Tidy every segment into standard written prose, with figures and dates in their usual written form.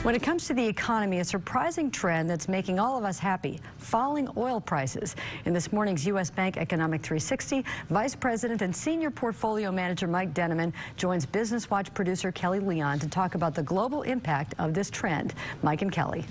When it comes to the economy, a surprising trend that's making all of us happy: falling oil prices. In this morning's U.S. Bank Economic 360, Vice President and Senior Portfolio Manager Mike Denneman joins Business Watch producer Kelly Leon to talk about the global impact of this trend. Mike and Kelly.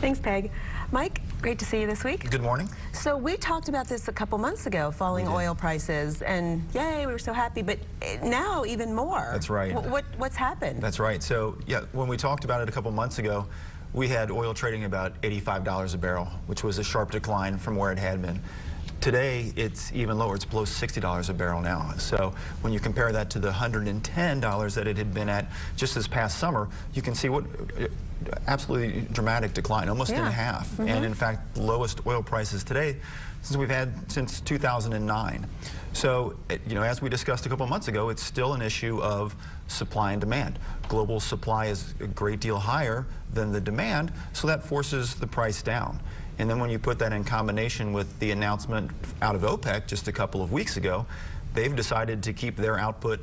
Thanks, Peg. Mike, great to see you this week. Good morning. So we talked about this a couple months ago, falling oil prices, and yay, we were so happy, but now even more. That's right. What's happened? That's right. So yeah, when we talked about it a couple months ago, we had oil trading about $85 a barrel, which was a sharp decline from where it had been. Today, it's even lower. It's below $60 a barrel now. So when you compare that to the $110 that it had been at just this past summer, you can see what absolutely dramatic decline, almost in half. And in fact, lowest oil prices today since we've had since 2009. So, as we discussed a couple months ago, it's still an issue of supply and demand. Global supply is a great deal higher than the demand, so that forces the price down. And then when you put that in combination with the announcement out of OPEC just a couple of weeks ago, they've decided to keep their output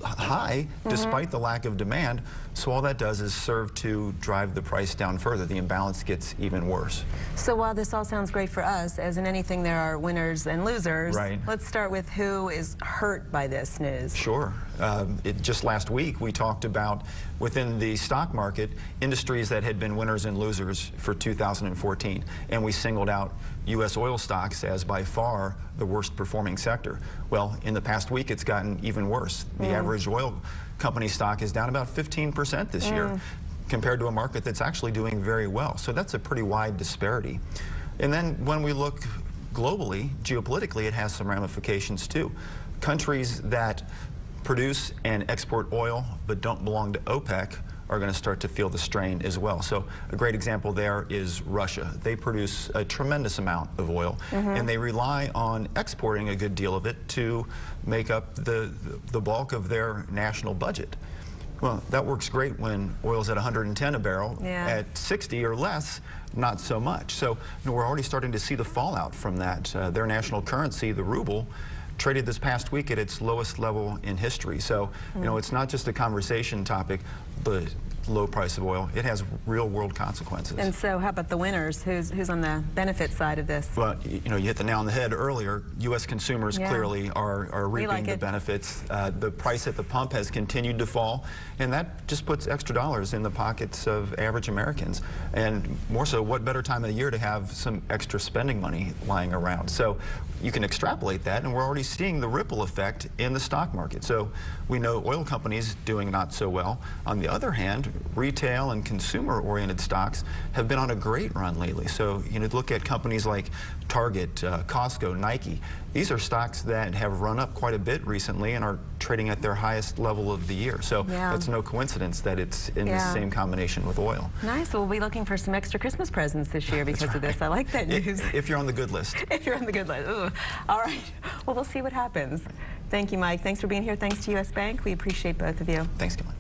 high despite the lack of demand. So all that does is serve to drive the price down further. The imbalance gets even worse. So while this all sounds great for us, as in anything there are winners and losers, let's start with who is hurt by this news. Sure. Just last week we talked about, within the stock market, industries that had been winners and losers for 2014. And we singled out U.S. oil stocks as by far the worst performing sector. Well, in the past week it's gotten even worse. The average oil company stock is down about 15% this year, compared to a market that's actually doing very well. So that's a pretty wide disparity. And then when we look globally, geopolitically, it has some ramifications too. Countries that produce and export oil but don't belong to OPEC are going to start to feel the strain as well. So a great example there is Russia. They produce a tremendous amount of oil, and they rely on exporting a good deal of it to make up the bulk of their national budget. Well, that works great when oil's at 110 a barrel. At 60 or less, not so much. So we're already starting to see the fallout from that. Their national currency, the ruble, traded this past week at its lowest level in history. So, it's not just a conversation topic, the low price of oil. It has real world consequences. And so how about the winners? Who's on the benefit side of this? Well, you hit the nail on the head earlier. U.S. consumers clearly are reaping the benefits. The price at the pump has continued to fall, and that just puts extra dollars in the pockets of average Americans. And more so, what better time of the year to have some extra spending money lying around? So you can extrapolate that, and we're already seeing the ripple effect in the stock market. So we know oil companies doing not so well. On the other hand, retail and consumer-oriented stocks have been on a great run lately. So look at companies like Target, Costco, Nike. These are stocks that have run up quite a bit recently and are trading at their highest level of the year. So that's no coincidence that it's in the same combination with oil. Nice. We'll be looking for some extra Christmas presents this year because of this. I like that news. If you're on the good list. If you're on the good list. Ooh. All right. Well, we'll see what happens. Thank you, Mike. Thanks for being here. Thanks to U.S. Bank. We appreciate both of you. Thanks, Kelly.